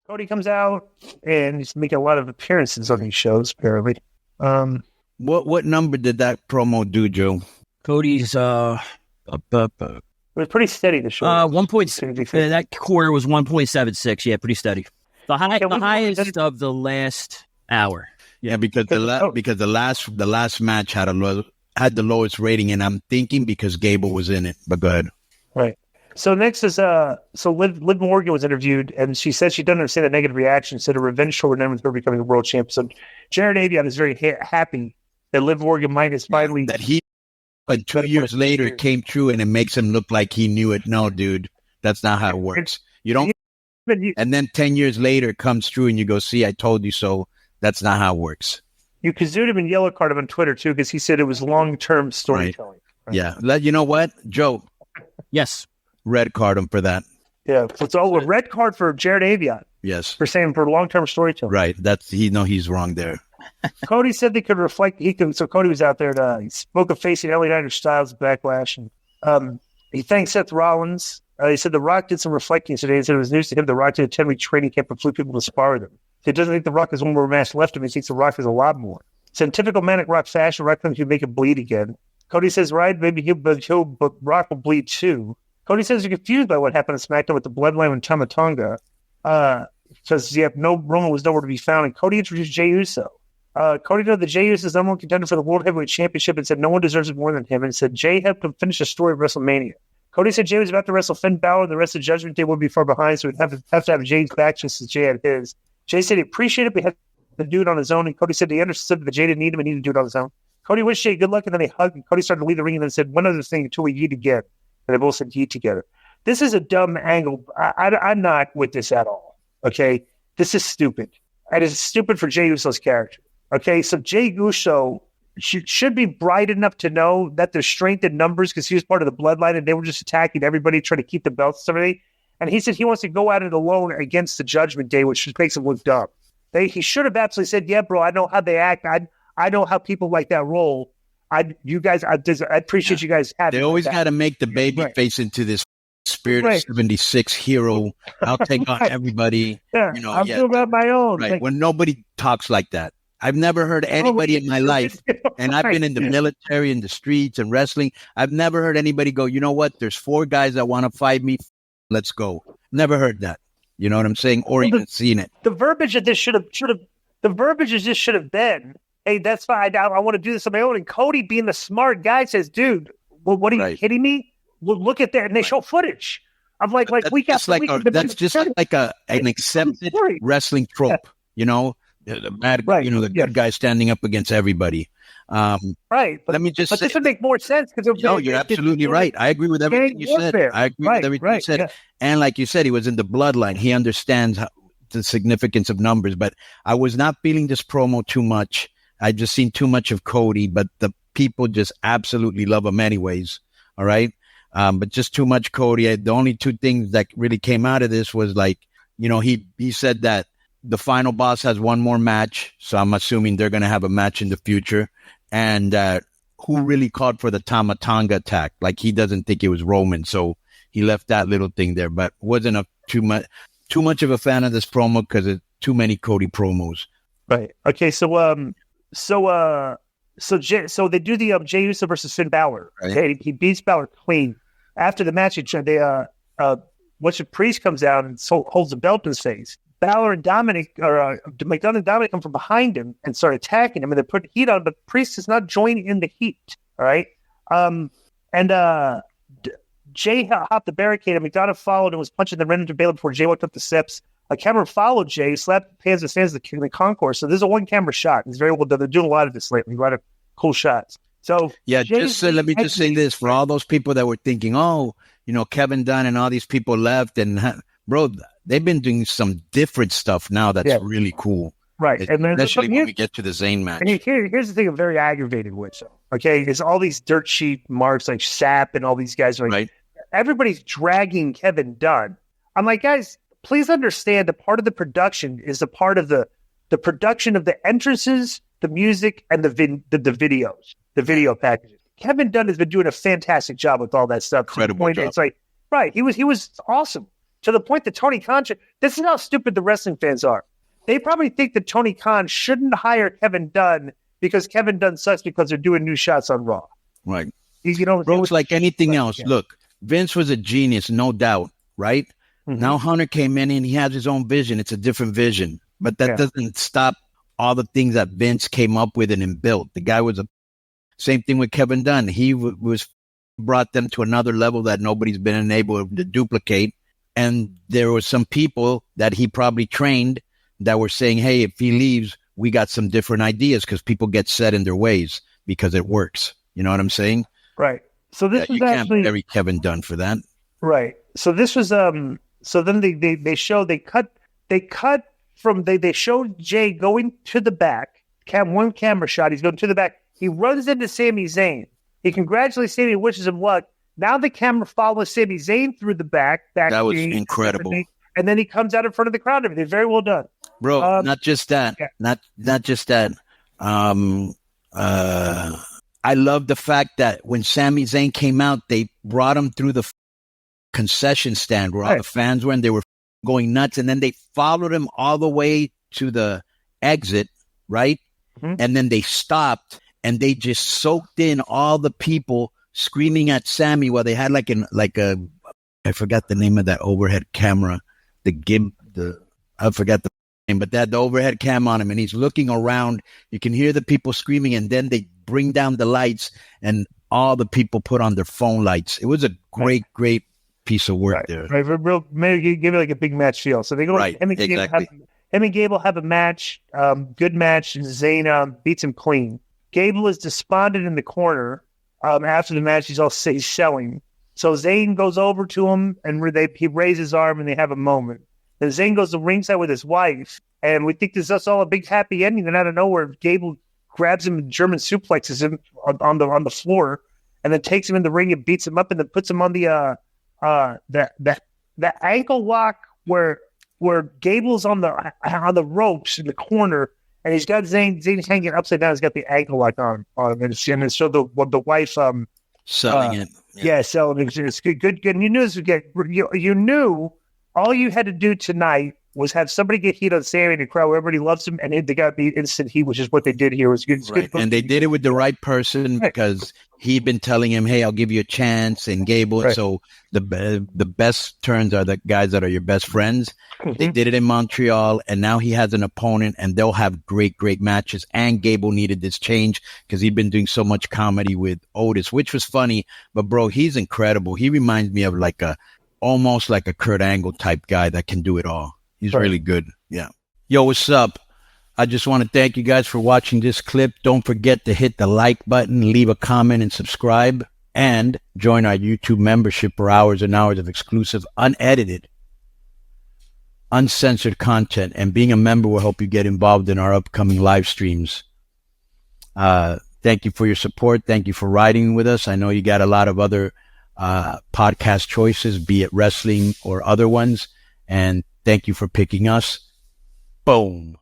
Cody comes out and he's making a lot of appearances on these shows, apparently. What number did that promo do, Joe? Cody's It was pretty steady, the show. 1.6. That quarter was 1.76. Yeah, pretty steady. The highest of the last hour. Yeah, because the last match had the lowest rating, and I'm thinking because Gable was in it. But go ahead. Right. So next is Liv Morgan was interviewed, and she said she doesn't understand the negative reaction. Said a revenge tour would end with her becoming a world champion. So Jared Avion is very happy that Liv Morgan might is finally But 2 years later, it came true, and it makes him look like he knew it. No, dude, that's not how it works. You don't. And then 10 years later, it comes true, and you go, "See, I told you so." That's not how it works. You kazooed him and yellow card him on Twitter too, because he said it was long-term storytelling. Right. Yeah, you know what, Joe? Yes, red card him for that. Yeah, so a red card for Jared Avion. Yes, for saying for long-term storytelling. Right. He's wrong there. Cody said they could reflect. So Cody was out there he spoke of facing LA Knight Styles backlash, and he thanked Seth Rollins. He said The Rock did some reflecting today. He said it was news to him The Rock did a 10-week training camp and flew people to spar with him. He doesn't think The Rock has one more match left of him. He thinks The Rock has a lot more. So in typical Manic Rock fashion, Rock thinks he'll make him bleed again. Cody says, right, maybe but Rock will bleed too. Cody says he's confused by what happened on SmackDown with the Bloodline and Tama Tonga. Because Roman was nowhere to be found. And Cody introduced Jey Uso. Cody noted that Jey Uso is the number one contender for the World Heavyweight Championship and said no one deserves it more than him, and said Jey helped him finish the story of WrestleMania. Cody said Jey was about to wrestle Finn Balor, and the rest of Judgment Day would be far behind, so he'd have to have Jey's back just as Jey had his. Jey said he appreciated it, but he had to do it on his own, and Cody said he understood that Jey didn't need him and he needed to do it on his own. Cody wished Jey good luck, and then they hugged, and Cody started to leave the ring and then said one other thing until we eat again. And they both said eat together. This is a dumb angle. I'm not with this at all, okay? This is stupid. It is stupid for Jey Uso's character. Okay, so Jey Uso should be bright enough to know that there's strength in numbers because he was part of the Bloodline and they were just attacking everybody, trying to keep the belts and everything. And he said he wants to go at it alone against the Judgment Day, which just makes him look dumb. He should have absolutely said, yeah, bro, I know how they act. I know how people like that roll. I appreciate you guys having They always got to make the baby face into this Spirit of 76 hero. I'll take on everybody. Yeah, I'll do it on my own. Right. When nobody talks like that. I've never heard anybody in my life, and I've been in the military, in the streets, and wrestling. I've never heard anybody go, you know what? There's 4 guys that want to fight me. Let's go. Never heard that. You know what I'm saying? Or even seen it. The verbiage of this should have been, hey, that's fine. I want to do this on my own. And Cody, being the smart guy, says, dude, well, what are you kidding me? Well, look at that. And they show footage. I'm like week after week. That's just like an accepted wrestling trope, you know? The bad, the good guy standing up against everybody. Right. But, let me just say, this would make more sense. You're absolutely right. I agree with everything you said. I agree with everything you said. Yeah. And like you said, he was in the Bloodline. He understands the significance of numbers. But I was not feeling this promo too much. I just seen too much of Cody, but the people just absolutely love him anyways. All right. But just too much Cody. The only 2 things that really came out of this was like, he said that the final boss has one more match, so I'm assuming they're going to have a match in the future. And who really called for the Tama Tonga attack? Like, he doesn't think it was Roman, so he left that little thing there. But wasn't too much of a fan of this promo because it's too many Cody promos. Right. Okay. So they do the Jey Uso versus Finn Balor. Right. Okay, he beats Balor clean. After the match, Priest comes out and holds the belt in his face. Balor and McDonald and Dominic come from behind him and start attacking him, and they put heat on, but Priest does not join in the heat. All right. Jey hopped the barricade, and McDonald followed and was punching the ran into Balor before Jey walked up the steps. A camera followed Jey, slapped hands and stands in the concourse. So there's a 1-camera shot. It's very well done. They're doing a lot of this lately. A lot of cool shots. So yeah, let me just say this for all those people that were thinking, Kevin Dunn and all these people left, and bro, they've been doing some different stuff now that's really cool. Right. Especially when we get to the Zayn match. And here's the thing I'm very aggravated with. Okay, is all these dirt sheet marks like Sapp and all these guys are like, everybody's dragging Kevin Dunn. I'm like, guys, please understand that part of the production is a part of the production of the entrances, the music, and the videos, the video packages. Kevin Dunn has been doing a fantastic job with all that stuff. Incredible job. It's like, he was awesome. to the point that Tony Khan this is how stupid the wrestling fans are. They probably think that Tony Khan shouldn't hire Kevin Dunn because Kevin Dunn sucks because they're doing new shots on Raw. Right. Bro, it's like anything else. Yeah. Look, Vince was a genius, no doubt, right? Mm-hmm. Now Hunter came in and he has his own vision. It's a different vision. But that doesn't stop all the things that Vince came up with and built. The guy was same thing with Kevin Dunn. He was brought them to another level that nobody's been able to duplicate. And there were some people that he probably trained that were saying, hey, if he leaves, we got some different ideas, because people get set in their ways because it works. You know what I'm saying? Right. So this was you actually can't bury Kevin Dunn for that. Right. So this was so then they showed Jay going to the back. One camera shot. He's going to the back. He runs into Sami Zayn. He congratulates Sami, wishes him luck. Now the camera follows Sami Zayn through the back. That was incredible. And then he comes out in front of the crowd. Everything very well done, bro. Not just that. Yeah. Not just that. I love the fact that when Sami Zayn came out, they brought him through the concession stand where all the fans were, and they were going nuts. And then they followed him all the way to the exit, right? Mm-hmm. And then they stopped and they just soaked in all the people screaming at Sami while they had I forgot the name of that overhead camera, I forgot the name, but they had the overhead cam on him, and he's looking around. You can hear the people screaming, and then they bring down the lights, and all the people put on their phone lights. It was a great piece of work there. Right, real, maybe give it like a big match feel. So they go. Right, exactly. Him and Gable have a match, good match, and Zayn beats him clean. Gable is despondent in the corner. After the match, he's selling. So Zayn goes over to him, and he raises his arm, and they have a moment. Then Zayn goes to ringside with his wife, and we think this is all a big happy ending. And out of nowhere, Gable grabs him and German suplexes him on the floor, and then takes him in the ring and beats him up, and then puts him on the ankle lock where Gable's on the ropes in the corner, and he's got Zayn's hanging upside down. He's got the ankle lock on him, and so the wife selling it. Yeah, selling it. It's good. And you knew this would get. You knew all you had to do tonight was have somebody get heat on Sami in the crowd where everybody loves him, and they got to be instant heat, which is what they did here. It was good. Right. And they did it with the right person, because he'd been telling him, hey, I'll give you a chance, and Gable. Right. So the best turns are the guys that are your best friends. Mm-hmm. They did it in Montreal, and now he has an opponent, and they'll have great matches. And Gable needed this change because he'd been doing so much comedy with Otis, which was funny. But, bro, he's incredible. He reminds me of almost like a Kurt Angle type guy that can do it all. He's really good. Yeah. Yo, what's up? I just want to thank you guys for watching this clip. Don't forget to hit the like button, leave a comment, and subscribe. And join our YouTube membership for hours and hours of exclusive, unedited, uncensored content. And being a member will help you get involved in our upcoming live streams. Thank you for your support. Thank you for riding with us. I know you got a lot of other podcast choices, be it wrestling or other ones. And thank you for picking us. Boom.